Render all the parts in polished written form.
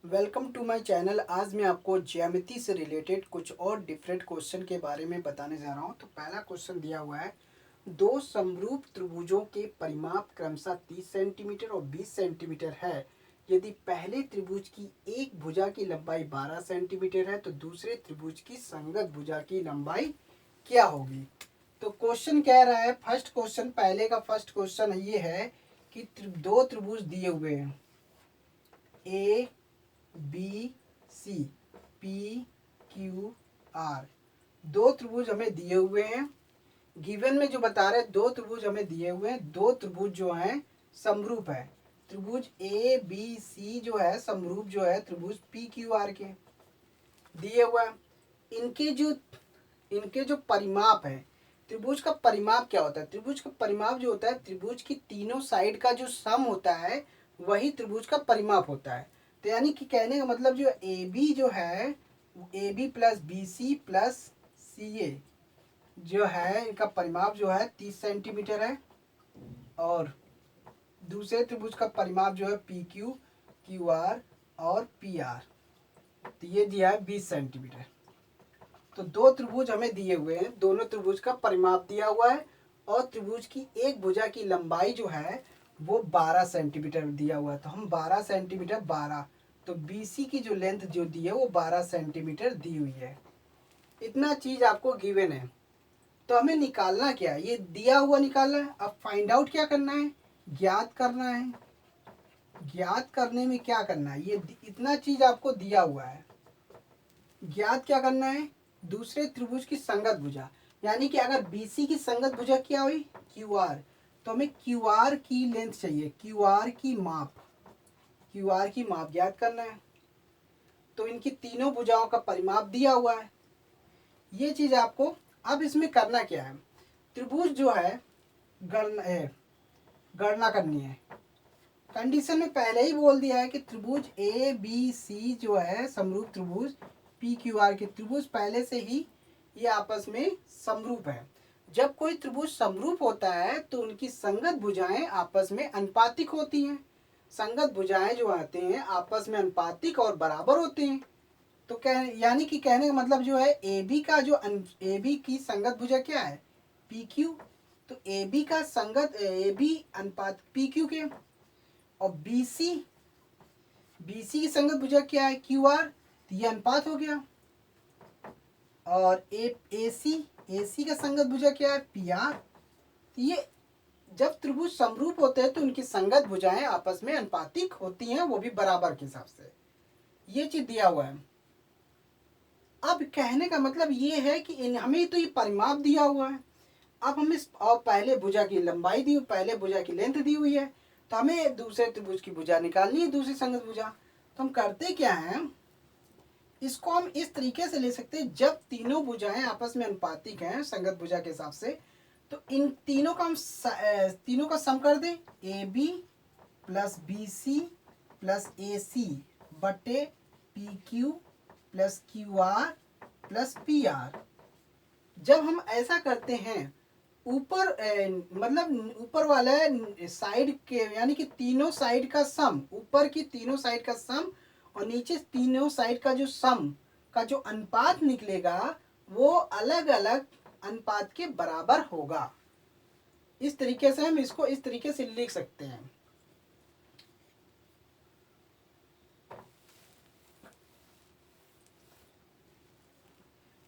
Welcome to my channel. आज मैं आपको ज्यामिति से रिलेटेड कुछ और डिफरेंट क्वेश्चन के बारे में बताने जा रहा हूं। तो पहला क्वेश्चन दिया हुआ है, दो समरूप त्रिभुजों के परिमाप क्रमशः 30 सेंटीमीटर और 20 सेंटीमीटर है। यदि पहले त्रिभुज की एक भुजा की लंबाई 12 सेंटीमीटर है तो दूसरे त्रिभुज की संगत भुजा की लंबाई क्या होगी। तो क्वेश्चन कह रहा है, फर्स्ट क्वेश्चन, पहले का फर्स्ट क्वेश्चन ये है कि दो त्रिभुज दिए हुए हैं, A B C, P Q R. दो त्रिभुज हमें दिए हुए हैं। गिवन में जो बता रहे, दो त्रिभुज हमें दिए हुए हैं। दो त्रिभुज जो हैं समरूप है। त्रिभुज ए बी सी जो है समरूप जो है त्रिभुज पी क्यू आर के दिए हुआ है। इनके जो परिमाप है, त्रिभुज का परिमाप क्या होता है? त्रिभुज का परिमाप जो होता है, त्रिभुज की तीनों साइड का जो सम होता है वही त्रिभुज का परिमाप होता है। तो यानी कि कहने का मतलब जो ए बी जो है, A B plus B C plus C A जो है, इनका परिमाप जो है 30 सेंटीमीटर है। और दूसरे त्रिभुज का परिमाप जो है पी क्यू, क्यू आर और पी आर, तो ये दिया है 20 सेंटीमीटर। तो दो त्रिभुज हमें दिए हुए हैं, दोनों त्रिभुज का परिमाप दिया हुआ है और त्रिभुज की एक भुजा की लंबाई जो है वो 12 सेंटीमीटर दिया हुआ है। तो हम 12 सेंटीमीटर 12, तो बीसी की जो लेंथ जो दी है वो 12 सेंटीमीटर दी हुई है। इतना चीज आपको गिवन है। तो हमें निकालना क्या है? ये दिया हुआ निकालना है। अब फाइंड आउट क्या करना है? ज्ञात करना है। ज्ञात करने में क्या करना है? ये इतना चीज आपको दिया हुआ है। ज्ञात क्या करना है? दूसरे त्रिभुज की संगत भुजा, यानी कि अगर बीसी की संगत भुजा क्या हुई? Q R. तो हमें क्यू आर की लेंथ चाहिए, क्यू आर की माप, क्यू आर की माप ज्ञात करना है। तो इनकी तीनों भुजाओं का परिमाप दिया हुआ है, ये चीज आपको अब इसमें करना क्या है? त्रिभुज जो है गणना करनी है। कंडीशन में पहले ही बोल दिया है कि त्रिभुज ए बी सी जो है समरूप त्रिभुज पी क्यू आर के त्रिभुज पहले से ही ये आपस में समरूप है। जब कोई त्रिभुज समरूप होता है तो उनकी संगत भुजाएं आपस में अनुपातिक होती हैं। संगत भुजाएं जो आते हैं आपस में अनुपातिक और बराबर होते हैं। तो कह यानी कि कहने का मतलब जो है ए बी का जो ए बी की संगत भुजा क्या है? P Q. तो ए बी का संगत ए बी अनुपात पी क्यू के। और बीसी, बीसी की संगत भुजा क्या है? Q R. तो ये अनुपात हो गया। और एसी, एसी का संगत भुजा क्या है? P R. तो ये जब त्रिभुज समरूप होते हैं तो उनकी संगत भुजाएं आपस में अनुपातिक होती हैं, वो भी बराबर के हिसाब से। ये चीज दिया हुआ है। अब कहने का मतलब ये है कि हमें तो ये परिमाप दिया हुआ है। अब हम इस और पहले भुजा की लंबाई दी, पहले भुजा की लेंथ दी हुई है, तो हमें दूसरे त्रिभुज की भुजा निकालनी है, दूसरी संगत भुजा। तो हम करते क्या हैं, इसको हम इस तरीके से ले सकते हैं, जब तीनों भुजाएं आपस में अनुपातिक हैं संगत भुजा के हिसाब से, तो इन तीनों का हम तीनों का सम कर दें, A B plus B C plus A C बटे P Q plus Q R plus P R. जब हम ऐसा करते हैं, ऊपर मतलब ऊपर वाले साइड के यानी कि तीनों साइड का सम, ऊपर की तीनों साइड का सम और नीचे तीनों साइड का जो सम का जो अनुपात निकलेगा वो अलग अलग अनुपात के बराबर होगा। इस तरीके से हम इसको इस तरीके से लिख सकते हैं।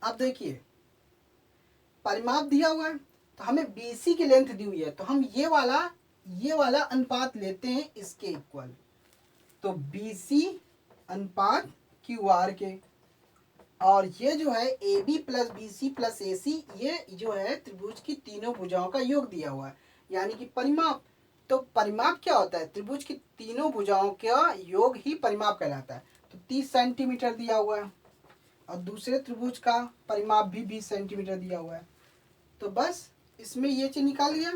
अब देखिए, परिमाप दिया हुआ है तो हमें बीसी की लेंथ दी हुई है, तो हम ये वाला अनुपात लेते हैं इसके इक्वल। तो बीसी अनुपात क्यू आर के। और ये जो है A B plus B C plus A C, ये जो है त्रिभुज की तीनों भुजाओं का योग दिया हुआ है, यानी कि परिमाप। तो परिमाप क्या होता है? त्रिभुज की तीनों भुजाओं का योग ही परिमाप कहलाता है। तो 30 सेंटीमीटर दिया हुआ है और दूसरे त्रिभुज का परिमाप भी 20 सेंटीमीटर दिया हुआ है। तो बस इसमें ये चीज निकाल लिया।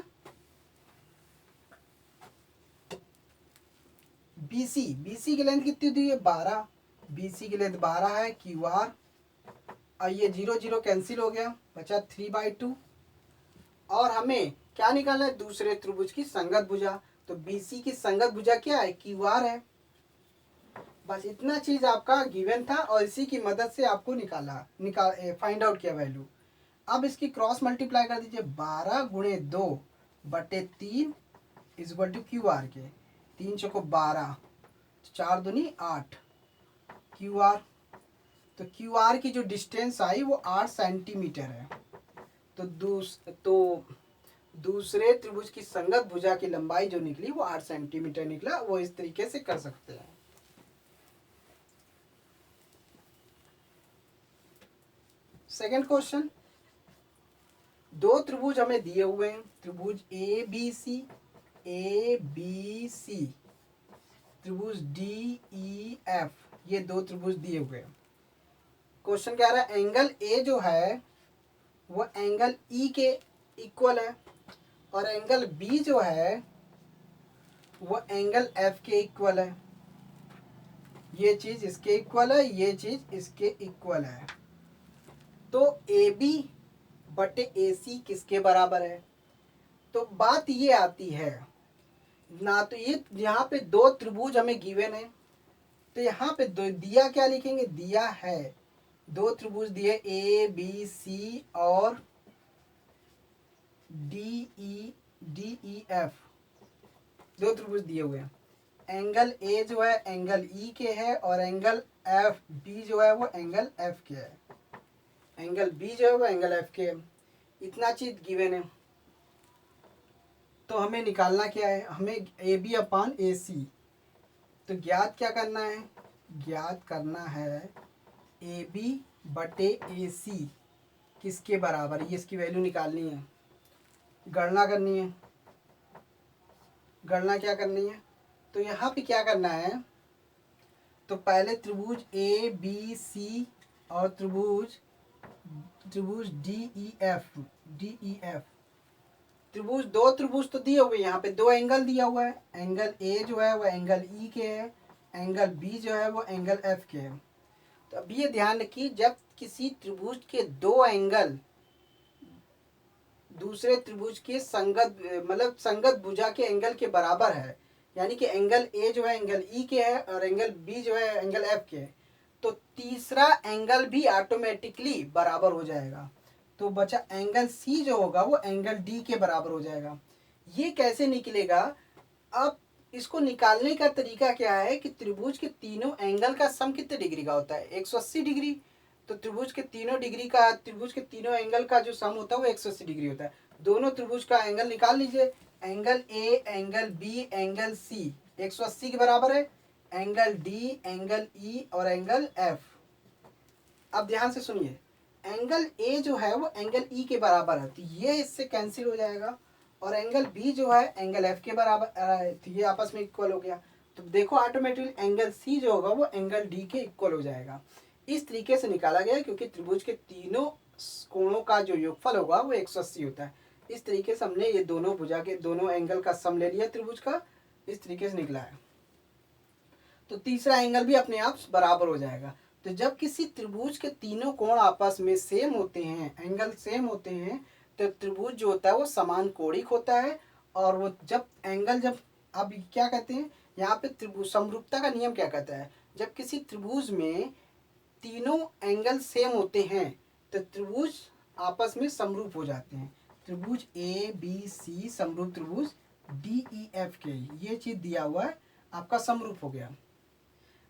बीसी, बीसी की लेंथ कितनी दी है? 12। बीसी की लेंथ 12 है। क्यू आर, और ये 0 0 कैंसिल हो गया, बचा 3/2। और हमें क्या निकालना है? दूसरे त्रिभुज की संगत भुजा। तो बीसी की संगत भुजा क्या है? क्यू आर है। बस इतना चीज आपका गिवन था और इसी की मदद से आपको फाइंड आउट किया वैल्यू। अब इसकी क्रॉस मल्टीप्लाई कर दीजिए, 12 × 2/3 is equal to Q R के। 3 चौको 12, 4 दूनी 8 क्यू आर। तो क्यू आर की जो डिस्टेंस आई वो 8 सेंटीमीटर है। तो दूसरे त्रिभुज की संगत भुजा की लंबाई जो निकली वो 8 सेंटीमीटर निकला। वो इस तरीके से कर सकते हैं। सेकंड क्वेश्चन, दो त्रिभुज हमें दिए हुए हैं, त्रिभुज ए बी सी, त्रिभुज डी ई एफ, ये दो त्रिभुज दिए हुए हैं। क्वेश्चन क्या रहा है, एंगल ए जो है वो एंगल ई के इक्वल है और एंगल बी जो है वो एंगल एफ के इक्वल है। ये चीज इसके इक्वल है, ये चीज इसके इक्वल है। तो ए बी बटे ए सी किसके बराबर है? तो बात ये आती है ना, तो ये यहाँ पे दो त्रिभुज हमें गिवन है, तो यहाँ पे दो दिया क्या लिखेंगे, दिया है दो त्रिभुज दिए ए बी सी और डी ई एफ, दो त्रिभुज दिए हुए हैं। एंगल ए जो है एंगल ई के है और एंगल एफ बी जो है वो एंगल एफ के है। एंगल बी जो है वो एंगल एफ के है। इतना चीज गिवन है। तो हमें निकालना क्या है, हमें ए बी अपान ए सी, तो ज्ञात क्या करना है, ज्ञात करना है ए बी बटे ए सी किसके बराबर, ये इसकी वैल्यू निकालनी है, गणना करनी है। गणना क्या करनी है, तो यहाँ पे क्या करना है, तो पहले त्रिभुज ए बी सी और त्रिभुज डी ई एफ, त्रिभुज दो त्रिभुज तो दिए हुए, यहाँ पे दो एंगल दिया हुआ है। एंगल ए जो है वो एंगल ई के है, एंगल बी जो है वो एंगल एफ के है। तो अब ये ध्यान रखिए, जब किसी त्रिभुज के दो एंगल दूसरे त्रिभुज के संगत मतलब संगत भुजा के एंगल के बराबर है, यानी कि एंगल ए जो है एंगल ई के है और एंगल बी जो है एंगल एफ के है, तो तीसरा एंगल भी ऑटोमेटिकली बराबर हो जाएगा। तो बचा एंगल सी जो होगा वो एंगल डी के बराबर हो जाएगा। ये कैसे निकलेगा, अब इसको निकालने का तरीका क्या है कि त्रिभुज के तीनों एंगल का सम कितने डिग्री का होता है, 180 डिग्री। तो त्रिभुज के तीनों एंगल का जो सम होता है वो 180 डिग्री होता है। दोनों त्रिभुज का एंगल निकाल लीजिए, angle A angle B angle C 180 के बराबर है, एंगल डी एंगल ई और एंगल एफ। अब ध्यान से सुनिए, एंगल ए जो है वो एंगल ई के बराबर है, तो ये इससे कैंसिल हो जाएगा, और एंगल बी जो है एंगल एफ के बराबर, तो ये आपस में इक्वल हो गया। तो देखो ऑटोमेटिकली एंगल सी जो होगा वो एंगल डी के इक्वल हो जाएगा। इस तरीके से निकाला गया, क्योंकि त्रिभुज के तीनों कोणों का जो योगफल होगा वो 180 होता है। इस तरीके से हमने ये दोनों भुजा के दोनों एंगल का सम ले लिया त्रिभुज का, इस तरीके से निकला है। तो तीसरा एंगल भी अपने आप बराबर हो जाएगा। तो जब किसी त्रिभुज के तीनों कोण आपस में सेम होते हैं, एंगल सेम होते हैं, तो त्रिभुज जो होता है वो समान कोणिक होता है। और वो जब अब क्या कहते हैं यहाँ पे, त्रिभुज समरूपता का नियम क्या कहता है, जब किसी त्रिभुज में तीनों एंगल सेम होते हैं तो त्रिभुज आपस में समरूप हो जाते हैं। त्रिभुज ए बी सी समरूप त्रिभुज डी ई एफ के, ये चीज दिया हुआ है आपका समरूप हो गया।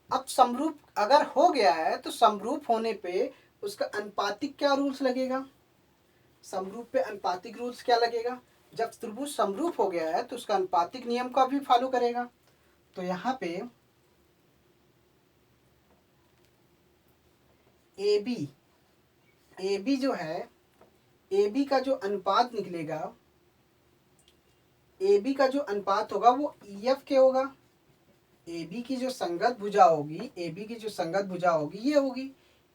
अब समरूप अगर हो गया है तो समरूप होने पे उसका अनुपातिक क्या रूल्स लगेगा, समरूप पे अनुपातिक रूल्स क्या लगेगा, जब त्रिभुज समरूप हो गया है तो उसका अनुपातिक नियम का भी फॉलो करेगा। तो यहाँ पे ए बी जो है, ए बी का जो अनुपात निकलेगा, ए बी का जो अनुपात होगा वो ई एफ के होगा। ए बी की जो संगत भुजा होगी, ए बी की जो संगत भुजा होगी ये होगी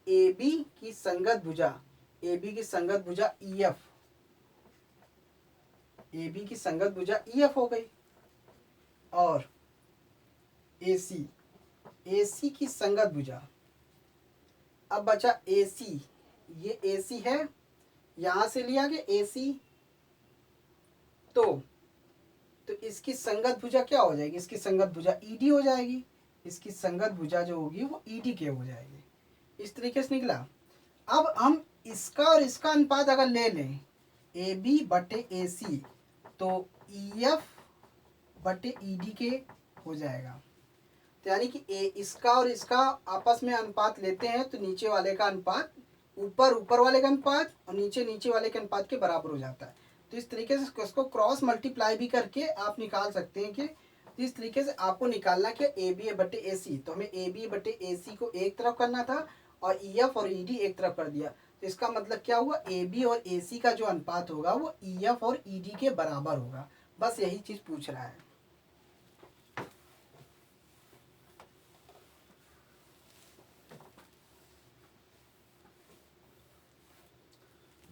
ए बी की संगत भुजा, ए बी की संगत भुजा ई एफ, ए बी की संगत भुजा ई एफ हो गई। और ए सी की संगत भुजा, अब बचा ए सी, ये ए सी है, यहां से लिया गया ए सी, तो इसकी संगत भुजा क्या हो जाएगी, इसकी संगत भुजा ईडी हो जाएगी। इसकी संगत भुजा जो होगी वो ईडी के हो जाएगी। इस तरीके से निकला। अब हम इसका और इसका अनुपात अगर ले लें ए बी बटे ए सी, तो ई एफ बटे ई डी के हो जाएगा। तो यानी कि इसका और इसका आपस में अनुपात लेते हैं तो नीचे वाले का अनुपात ऊपर वाले का अनुपात और नीचे वाले के अनुपात के बराबर हो जाता है। तो इस तरीके से इसको क्रॉस मल्टीप्लाई भी करके आप निकाल सकते हैं कि इस तरीके से आपको निकालना क्या ए बी बटे ए सी। तो हमें ए बी बटे ए सी को एक तरफ करना था और ई एफ और ई डी एक तरफ कर दिया। तो इसका मतलब क्या हुआ, ए बी और ए सी का जो अनुपात होगा वो ई एफ और ई डी के बराबर होगा। बस यही चीज पूछ रहा है।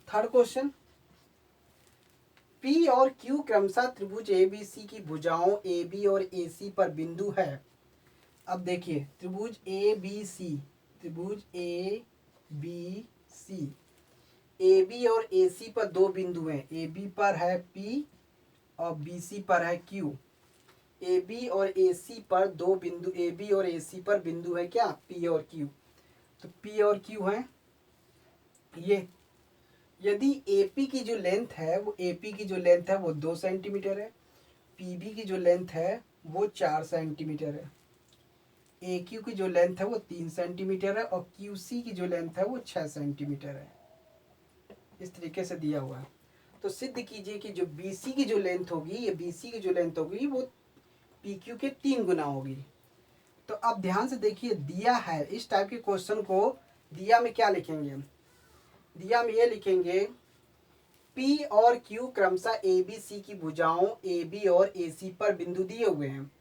थर्ड क्वेश्चन, पी और क्यू क्रमशः त्रिभुज ए बी सी की भुजाओं ए बी और ए सी पर बिंदु है। अब देखिए त्रिभुज ए बी सी, त्रिभुज ए बी सी, ए बी और ए सी पर दो बिंदु हैं। ए बी पर है पी और बी सी पर है क्यू। ए बी और ए सी पर दो बिंदु, ए बी और ए सी पर बिंदु है क्या, पी और क्यू। तो पी और क्यू है ये। यदि AP की जो लेंथ है वो AP की जो लेंथ है वो 2 सेंटीमीटर है, PB की जो लेंथ है वो 4 सेंटीमीटर है, AQ की जो लेंथ है वो 3 सेंटीमीटर है और QC की जो लेंथ है वो 6 सेंटीमीटर है। इस तरीके से दिया हुआ है। तो सिद्ध कीजिए कि जो BC की जो लेंथ होगी, ये BC की जो लेंथ होगी वो PQ के 3 गुना होगी। तो अब ध्यान से देखिए, दिया है इस टाइप के क्वेश्चन को, दिया में क्या लिखेंगे हम, दिया में ये लिखेंगे P और Q क्रमशः ए बी सी की भुजाओं ए बी और ए सी पर बिंदु दिए हुए हैं।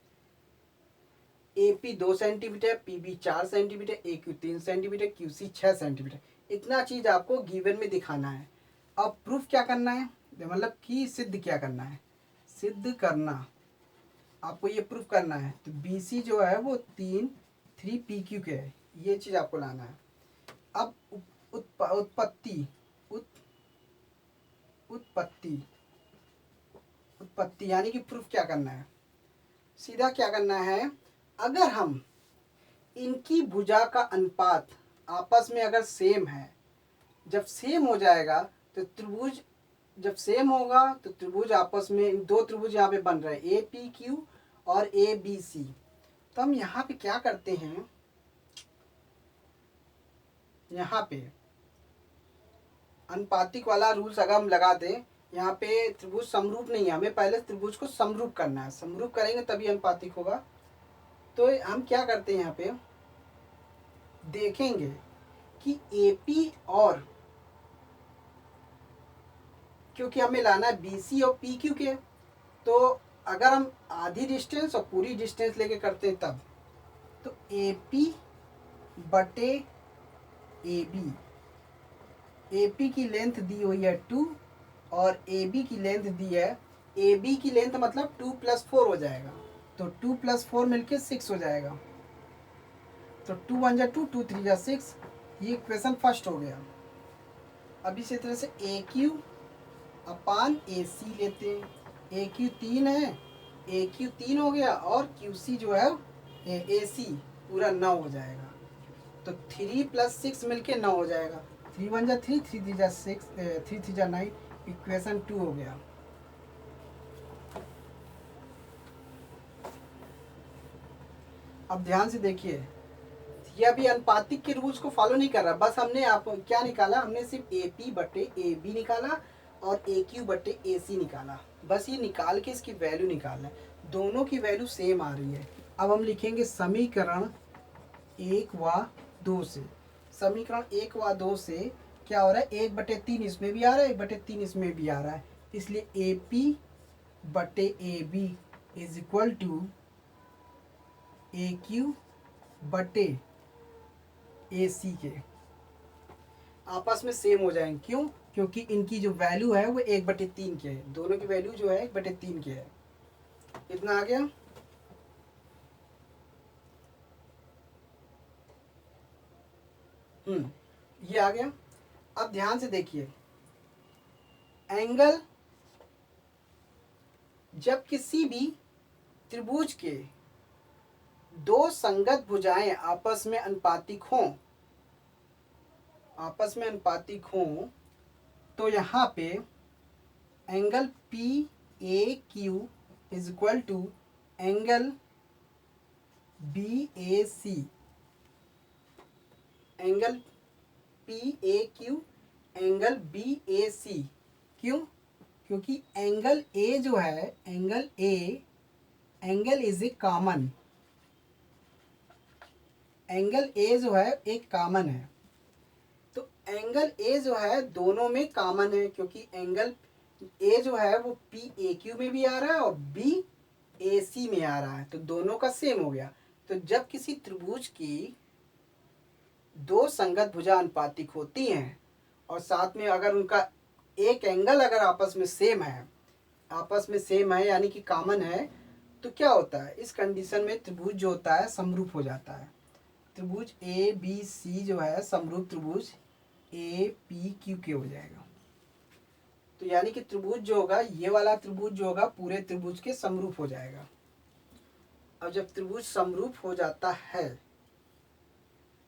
AP 2 centimetre, PB 4 centimetre, AQ 3 centimetre, QC 6 centimetre. इतना चीज आपको गिवन में दिखाना है। अब प्रूफ क्या करना है, मतलब कि सिद्ध क्या करना है, सिद्ध करना आपको ये प्रूफ करना है। तो BC जो है वो 3 PQ के है, ये चीज आपको लाना है। अब उत्पत्ति यानी कि प्रूफ क्या करना है, सीधा क्या करना है, अगर हम इनकी भुजा का अनुपात आपस में अगर सेम है, जब सेम हो जाएगा तो त्रिभुज, जब सेम होगा तो त्रिभुज आपस में, दो त्रिभुज यहाँ पे बन रहे हैं APQ और ABC। तो हम यहाँ पे क्या करते हैं, यहाँ पे अनुपातिक वाला रूल्स अगर हम लगा दें, यहाँ पे त्रिभुज समरूप नहीं है, हमें पहले त्रिभुज को समरूप करना है, समरूप करेंगे तभी अनुपातिक होगा। तो हम क्या करते हैं, यहाँ पे देखेंगे कि AP और, क्योंकि हमें लाना है BC और PQ के, तो अगर हम आधी डिस्टेंस और पूरी डिस्टेंस लेके करते हैं तब, तो AP बटे AB, AP की लेंथ दी हुई है 2 और AB की लेंथ दी है, AB की लेंथ मतलब 2 + 4 हो जाएगा, तो 2 + 4 मिलके 6 हो जाएगा। तो 2 × 1 = 2, 2 × 3 = 6। ये इक्वेशन फर्स्ट हो गया। अब इसी तरह से AQ अपान AC लेते हैं, AQ 3 है, AQ 3 हो गया और QC जो है AC पूरा 9 हो जाएगा। तो 3 + 6 मिलके 9 हो जाएगा। 3 × 1 = 3, 3 × 3 = 6, 3 × 3 = 9, इक्वेशन 2 हो गया। अब ध्यान से देखिए, यह भी अनुपातिक के रूल्स को फॉलो नहीं कर रहा, बस हमने आप क्या निकाला, हमने सिर्फ AP बटे AB निकाला और AQ बटे AC निकाला। बस ये निकाल के इसकी वैल्यू निकालना है, दोनों की वैल्यू सेम आ रही है। अब हम लिखेंगे समीकरण 1 व 2 से, समीकरण 1 व 2 से क्या हो रहा है, 1/3 इसमें भी आ रहा है, 1/3 इसमें भी आ रहा है, इसलिए AP बटे AB = AQ बटे AC के आपस में सेम हो जाएंगे। क्यों, क्योंकि इनकी जो वैल्यू है वो 1/3 के है, दोनों की वैल्यू जो है 1/3 के है। इतना आ गया। ये आ गया। अब ध्यान से देखिए, एंगल जब किसी भी त्रिभुज के दो संगत भुजाएं आपस में अनुपातिक हों तो यहाँ पे angle P A Q is equal to angle B A C. Angle P A Q angle B A C. क्यों? क्योंकि एंगल ए जो है, angle is A common. Angle A जो है एक कॉमन है, तो एंगल ए जो है दोनों में कॉमन है, क्योंकि एंगल ए जो है वो पी ए क्यू में भी आ रहा है और बी ए सी में आ रहा है, तो दोनों का सेम हो गया। तो जब किसी त्रिभुज की दो संगत भुजा अनुपातिक होती हैं और साथ में अगर उनका एक एंगल अगर आपस में सेम है यानी कि कॉमन है, तो क्या होता है, इस कंडीशन में त्रिभुज जो होता है समरूप हो जाता है। त्रिभुज ए बी सी जो है समरूप त्रिभुज ए पी क्यू के हो जाएगा। तो यानी कि त्रिभुज जो होगा, ये वाला त्रिभुज जो होगा पूरे त्रिभुज के समरूप हो जाएगा। अब जब त्रिभुज समरूप हो जाता है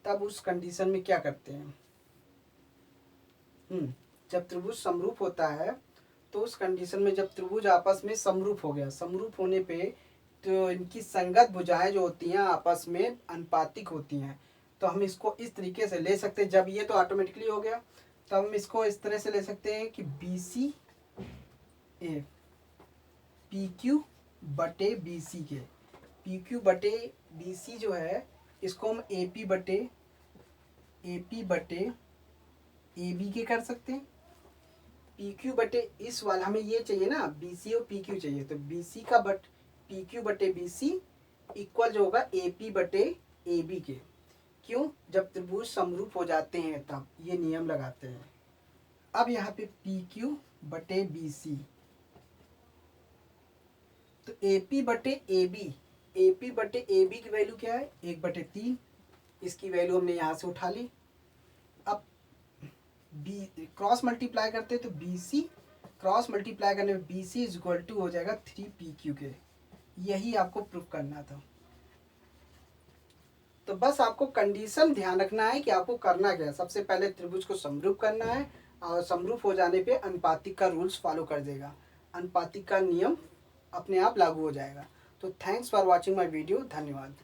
तब उस कंडीशन में क्या करते हैं, जब त्रिभुज समरूप होता है तो उस कंडीशन में जब त्रिभुज आपस में समरूप हो गया, समरूप होने पे तो इनकी संगत भुजाएं जो होती हैं आपस में अनुपातिक होती हैं। तो हम इसको इस तरीके से ले सकते हैं, जब ये तो ऑटोमेटिकली हो गया, तो हम इसको इस तरह से ले सकते हैं कि B C A P Q बटे बी सी के, पी क्यू बटे बी सी जो है इसको हम ए पी बटे ए बी के कर सकते हैं। पी क्यू बटे इस वाला हमें ये चाहिए ना, बी सी और पी क्यू चाहिए, तो बी सी का पी क्यू बटे बी सी इक्वल जो होगा ए पी बटे ए बी के। क्यों? जब त्रिभुज समरूप हो जाते हैं तब ये नियम लगाते हैं। अब यहाँ पे पी क्यू बटे बी सी, तो ए पी बटे ए बी की वैल्यू क्या है, 1/3। इसकी वैल्यू हमने यहाँ से उठा ली। अब बी क्रॉस मल्टीप्लाई करते तो बी सी क्रॉस मल्टीप्लाई करने में B C is equal to हो जाएगा 3PQ के। यही आपको प्रूफ करना था। तो बस आपको कंडीशन ध्यान रखना है कि आपको करना क्या है। सबसे पहले त्रिभुज को समरूप करना है और समरूप हो जाने पे अनुपातिक का रूल्स फॉलो कर देगा, अनुपातिक का नियम अपने आप लागू हो जाएगा। तो thanks for watching my video. धन्यवाद।